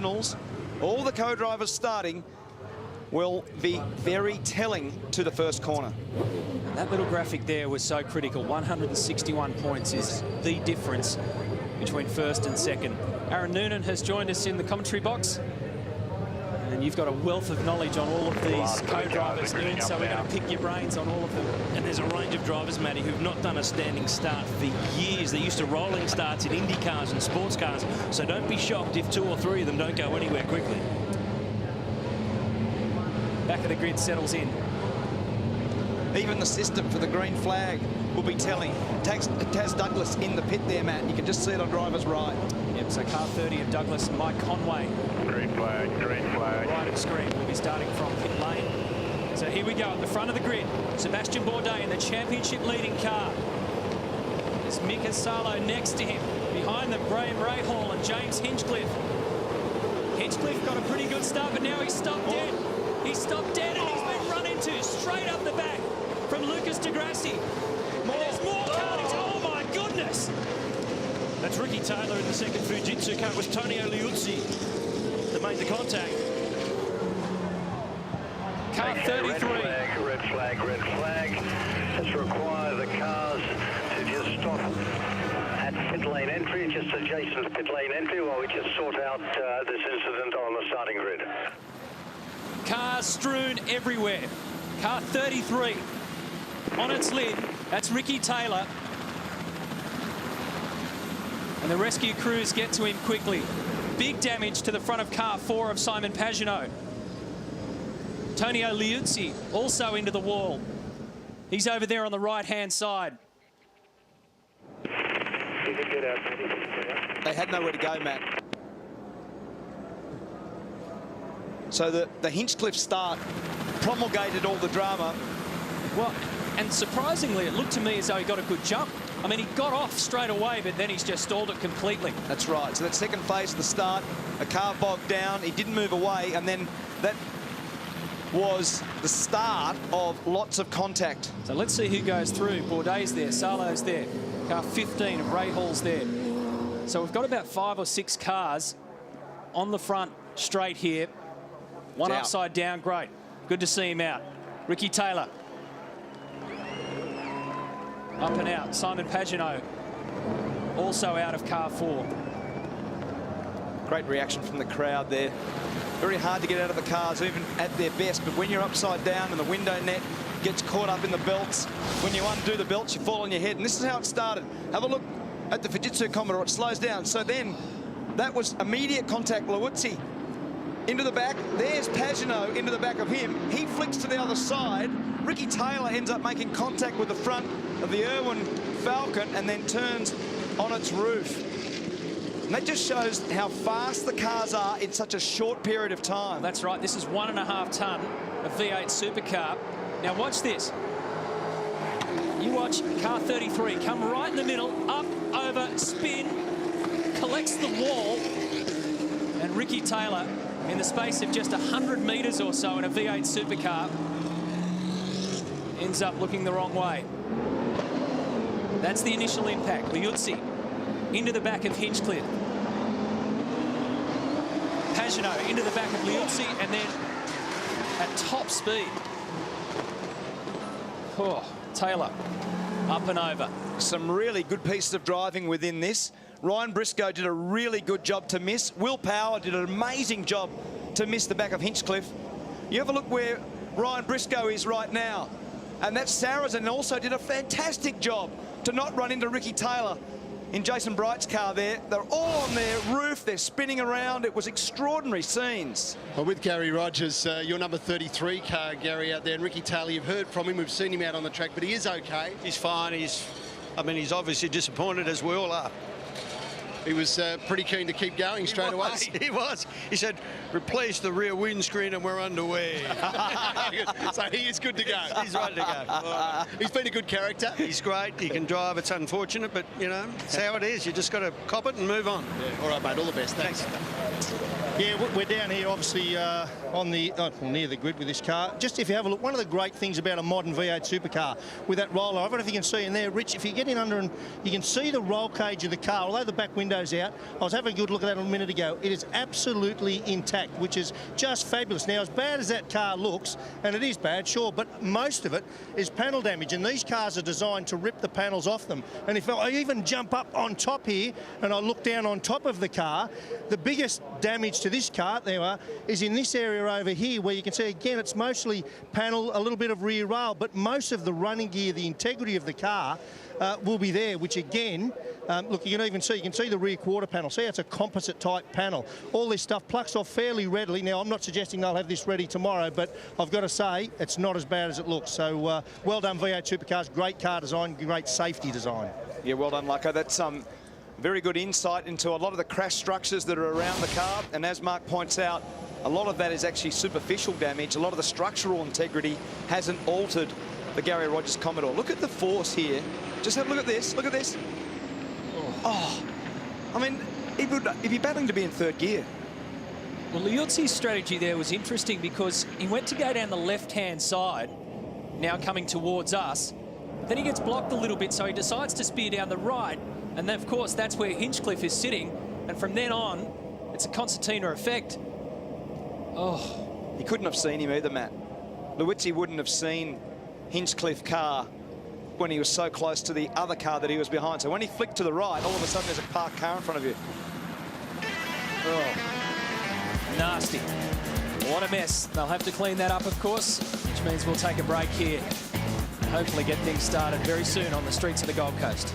All the co-drivers starting will be very telling to the first corner. That little graphic there was so critical. 161 points is the difference between first and second. Aaron Noonan has joined us in the commentary box. And you've got a wealth of knowledge on all of these co-drivers, Noon, so we're going to pick your brains on all of them. And there's a range of drivers, Matty, who've not done a standing start for years. They're used to rolling starts in Indy cars and sports cars, so don't be shocked if 2 or 3 of them don't go anywhere quickly. Back of the grid settles in. Even the system for the green flag will be telling. Taz Douglas in the pit there, Matt. You can just see it on driver's right. Yep, so car 30 of Douglas, Mike Conway. Green flag, green flag. Right of screen, we'll be starting from pit lane. So here we go, at the front of the grid. Sebastian Bourdais in the championship leading car. There's Mika Salo next to him. Behind them, Graham Rahal and James Hinchcliffe. Hinchcliffe got a pretty good start, but now he's stopped dead. He's stopped dead and he's been run into straight up the back from Lucas de Grassi. And there's more carnage. Oh my goodness! That's Ricky Taylor in the second Fujitsu car. It was Tony Liuzzi that made the contact. Car 33. Red flag, red flag. Let's require the cars to just stop at pit lane entry, just adjacent to pit lane entry, while we just sort out this incident on the starting grid. Cars strewn everywhere. Car 33 on its lid. That's Ricky Taylor. And the rescue crews get to him quickly. Big damage to the front of car 4 of Simon Pagenaud. Tonio Liuzzi also into the wall. He's over there on the right-hand side. They had nowhere to go, Matt. So the Hinchcliffe start promulgated all the drama. Well, and surprisingly, it looked to me as though he got a good jump. I mean, he got off straight away, but then he's just stalled it completely. That's right. So that second phase of the start, a car bogged down, he didn't move away, and then that was the start of lots of contact. So let's see who goes through. Bourdais there, Salo's there, car 15 of Rahal's there. So we've got about 5 or 6 cars on the front straight here. One Down. upside down, great. Good to see him out. Ricky Taylor. Up and out. Simon Pagenaud also out of car 4. Great reaction from the crowd there. Very hard to get out of the cars, even at their best. But when you're upside down and the window net gets caught up in the belts, when you undo the belts, you fall on your head. And this is how it started. Have a look at the Fujitsu Commodore. It slows down. So then that was immediate contact. Liuzzi into the back. There's Pagenaud into the back of him. He flicks to the other side. Ricky Taylor ends up making contact with the front of the Irwin Falcon and then turns on its roof. And that just shows how fast the cars are in such a short period of time. That's right. This is 1.5 ton of V8 supercar. Now watch this. You watch car 33 come right in the middle, up, over, spin, collects the wall, and Ricky Taylor, in the space of just 100 metres or so in a V8 supercar, ends up looking the wrong way. That's the initial impact. Liuzzi into the back of Hinchcliffe. Pagenaud into the back of Liuzzi, and then at top speed. Oh, Taylor up and over. Some really good pieces of driving within this. Ryan Briscoe did a really good job to miss. Will Power did an amazing job to miss the back of Hinchcliffe. You have a look where Ryan Briscoe is right now. And that Sarrazin also did a fantastic job to not run into Ricky Taylor in Jason Bright's car there. They're all on their roof. They're spinning around. It was extraordinary scenes. Well, with Gary Rogers, your number 33 car, Gary, out there, and Ricky Taylor, you've heard from him. We've seen him out on the track, but he is okay. He's fine. He's obviously disappointed, as we all are. He was pretty keen to keep going straight away. He was. He said, replace the rear windscreen and we're underway. So he is good to go. He's ready to go. He's been a good character. He's great. He can drive. It's unfortunate, but, you know, it's how it is. You just got to cop it and move on. Yeah. All right, mate. All the best. Thanks. Yeah, we're down here, obviously, on the near the grid with this car. Just if you have a look, one of the great things about a modern V8 supercar with that roller, I don't know if you can see in there, Rich, if you get in under and you can see the roll cage of the car, although the back window's out. I was having a good look at that a minute ago. It is absolutely intact, which is just fabulous. Now, as bad as that car looks, and it is bad, sure, but most of it is panel damage, and these cars are designed to rip the panels off them. And if I even jump up on top here and I look down on top of the car, the biggest damage to this car, there are, is in this area over here where you can see again it's mostly panel, a little bit of rear rail, but most of the running gear, the integrity of the car will be there, which again, look, you can see the rear quarter panel. See, it's a composite type panel. All this stuff plucks off fairly readily. Now, I'm not suggesting they'll have this ready tomorrow, but I've got to say it's not as bad as it looks. So well done V8 Supercars, great car design, great safety design. Yeah, well done, Lucko. That's very good insight into a lot of the crash structures that are around the car. And as Mark points out, a lot of that is actually superficial damage. A lot of the structural integrity hasn't altered the Gary Rogers Commodore. Look at the force here. Just have a look at this. Look at this. Oh, I mean, he'd be battling to be in third gear. Well, Liuzzi's strategy there was interesting because he went to go down the left-hand side, now coming towards us. But then he gets blocked a little bit, so he decides to spear down the right. And then, of course, that's where Hinchcliffe is sitting. And from then on, it's a concertina effect. Oh. He couldn't have seen him either, Matt. Liuzzi wouldn't have seen Hinchcliffe car when he was so close to the other car that he was behind. So when he flicked to the right, all of a sudden there's a parked car in front of you. Oh. Nasty. What a mess. They'll have to clean that up, of course, which means we'll take a break here. Hopefully get things started very soon on the streets of the Gold Coast.